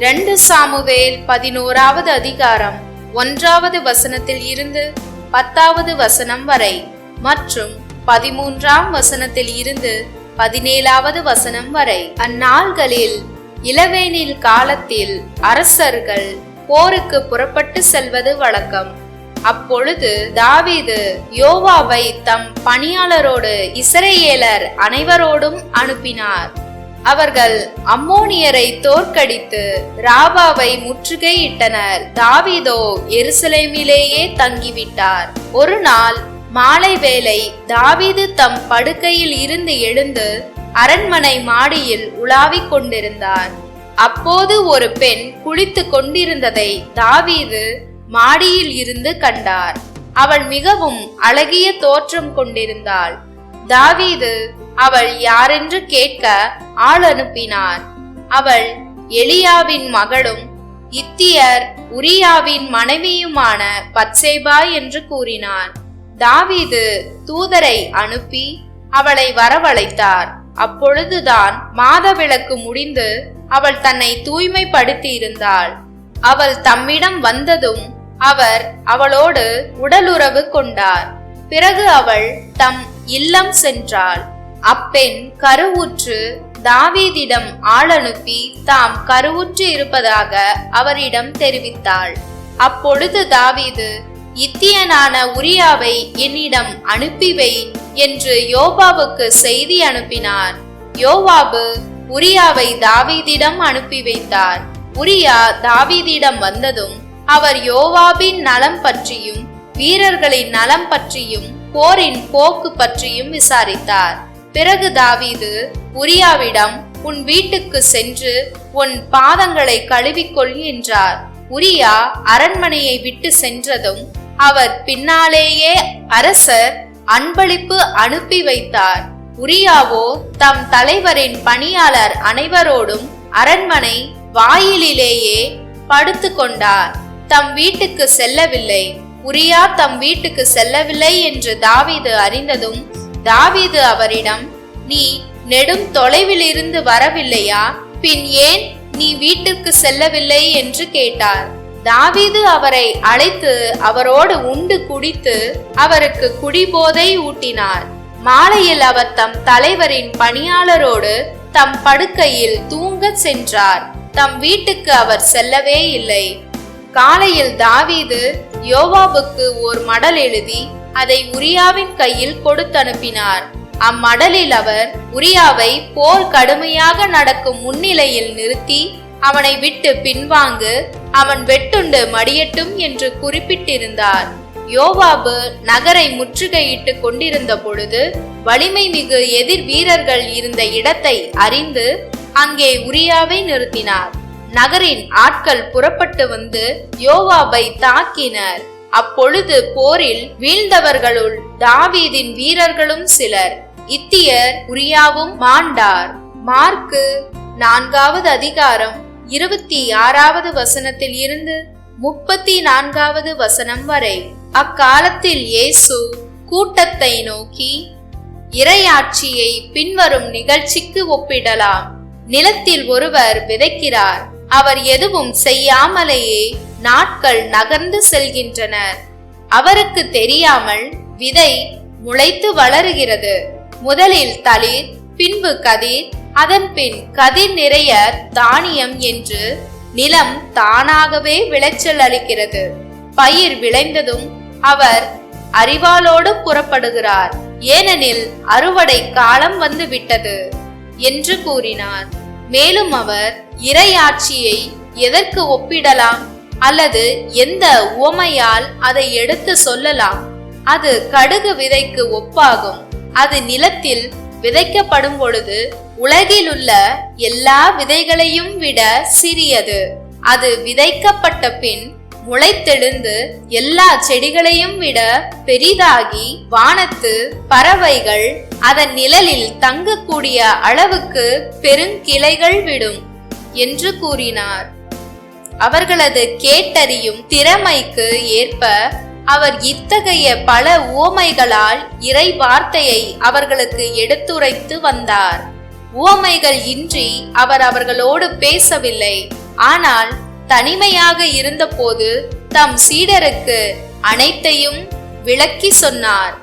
2 Samuel 11வது அதிகாரம் 1வது வசனத்தில் இருந்து 10வது வசனம் வரை மற்றும் 13ஆம் வசனத்தில் இருந்து 17வது வசனம் வரை. அந்நாள்களில் இளவேனில் காலத்தில் அரசர்கள் போருக்கு புறப்பட்டு செல்வது வழக்கம். அப்பொழுது தாவீது யோவாபை தம் பணியாளரோடு இஸ்ரவேலர் அனைவரோடும் அனுப்பினார். அவர்கள் அம்மோனியரை தோற்கடித்து ராபாவை முற்றுகையிட்டனர். தாவீதோ எருசலேமிலேயே தங்கிவிட்டார். ஒரு நாள் மாலை வேளை தாவீது தம் படுக்கையில் இருந்து எழுந்து அரண்மனை மாடியில் உலாவிக் கொண்டிருந்தார். அப்போது ஒரு பெண் குளித்து கொண்டிருந்ததை தாவீது மாடியில் இருந்து கண்டார். அவள் மிகவும் அழகிய தோற்றம் கொண்டிருந்தாள். தாவீது அவள் யாரென்று கேட்க ஆள் அனுப்பினார். அவள் எலியாவின் மகளும் இத்தியர் உரியாவின் மனைவியுமான பத்சேபா என்று கூறினார். தாவீது தூதரை அனுப்பி அவளை வரவழைத்தார். அப்பொழுதுதான் மாதவிலக்கு முடிந்து அவள் தன்னை தூய்மைப்படுத்தி இருந்தாள். அவள் தம்மிடம் வந்ததும் அவர் அவளோடு உடலுறவு கொண்டார். பிறகு அவள் தம் இல்லம் சென்றாள். அப்பெண் கருவுற்று தாவீதிடம் ஆள் அனுப்பி தாம் கருவுற்று இருப்பதாக அவரிடம் தெரிவித்தாள். அப்பொழுது தாவீது இத்தியனான உரியாவை என்னிடம் அனுப்பிவை என்று யோவாபுக்கு செய்தி அனுப்பினார். யோவாபு உரியாவை தாவீதிடம் அனுப்பி வைத்தார். உரியா தாவீதிடம் வந்ததும் அவர் யோவாபின் நலம் பற்றியும் வீரர்களின் நலம் பற்றியும் போரின் போக்கு பற்றியும் விசாரித்தார். பிறகு தாவீது உரியாவிடம் உன் வீட்டுக்கு சென்று உன் பாதங்களை கழுவிக்கொள் என்றார். உரியா அரண்மனையை விட்டு சென்றதும் அவர் பின்னாலேயே அரசர் அன்பளிப்பு அனுப்பி வைத்தார். உரியாவோ தம் தலைவரின் பணியாளர் அனைவரோடும் அரண்மனை வாயிலிலேயே படுத்து கொண்டார். தம் வீட்டுக்கு செல்லவில்லை. உரியா தம் வீட்டுக்கு செல்லவில்லை என்று தாவீது அறிந்ததும் தாவீது அவரிடம், நீ நெடும் தொலைவில் இருந்து வரவில்லையா? பின் ஏன் நீ வீட்டுக்கு செல்லவில்லை என்று கேட்டார். தாவீது அவரை அழைத்து அவரோடு உண்டு குடித்து அவருக்கு குடிபோதை ஊட்டினார். மாலையில் அவர் தம் தலைவரின் பணியாளரோடு தம் படுக்கையில் தூங்கச் சென்றார். தம் வீட்டுக்கு அவர் செல்லவே இல்லை. காலையில் தாவீது யோவாபுக்கு ஓர் மடல் எழுதி அதை உரியாவின் கையில் கொடுத்தனுப்பினார். அம்மடலில் அவர் உரியாவை போர் கடுமையாக நடக்கும் முன்னிலையில் நிறுத்தி அவனை விட்டு பின்வாங்கு, அவன் வெட்டுண்டு மடியட்டும் என்று குறிப்பிட்டிருந்தார். யோவாபு நகரை முற்றுகையிட்டு கொண்டிருந்த பொழுது வலிமை மிகு எதிர் வீரர்கள் இருந்த இடத்தை அறிந்து அங்கே உரியாவை நிறுத்தினார். நகரின் ஆட்கள் புறப்பட்டு வந்து யோவாபை தாக்கினர். அப்பொழுது போரில் வீழ்ந்தவர்களுள் தாவீதின் வீரர்களும் சிலர். இத்தியர் உரியாவும் மாண்டார். மார்க்கு 4வது அதிகாரம் 26வது வசனத்தில் இருந்து 34வது வசனம் வரை. அக்காலத்தில் இயேசு கூட்டத்தை நோக்கி, இறையாட்சியை பின்வரும் நிகழ்ச்சிக்கு ஒப்பிடலாம். நிலத்தில் ஒருவர் விதைக்கிறார். அவர் எதுவும் செய்யாமலேயே நாட்கள் நகர்ந்து செல்கின்றனர். அவருக்கு தெரியாமல் விதை முளைத்து வளருகிறது. முதலில் தளிர், பின்பு கதிர், அதன் பின் கதிர் நிறைய தானியம் என்று நிலம் தானாகவே விளைச்சல் அளிக்கிறது. பயிர் விளைந்ததும் அவர் அறிவாளோடு புறப்படுகிறார், ஏனெனில் அறுவடை காலம் வந்து விட்டது என்று கூறினார். மேலும் அவர் இறையாட்சியை எதற்கு ஒப்பிடலாம் அல்லது எந்த உவமையால் அதை எடுத்து சொல்லலாம்? அது கடுகு விதைக்கு ஒப்பாகும். அது நிலத்தில் விதைக்கப்படும் பொழுது உலகில் உள்ள எல்லா விதைகளையும் விட சிறியது. அது விதைக்கப்பட்ட பின் முளைத்தெழுந்து எல்லா செடிகளையும் விட பெரிதாகி வானத்து பறவைகள் அதன் நிழலில் தங்கக்கூடிய அளவுக்கு பெருங்கிளைகள் விடும் என்று கூறினார். அவர்களது கேட்டறியும் திறமைக்கு ஏற்ப அவர் இத்தகைய பல உவமைகளால் இறை வார்த்தையை அவர்களுக்கு எடுத்துரைத்து வந்தார். உவமைகள் இன்றி அவர் அவர்களோடு பேசவில்லை. ஆனால் தனிமையாக இருந்தபோது தம் சீடருக்கு அனைத்தையும் விளக்கி சொன்னார்.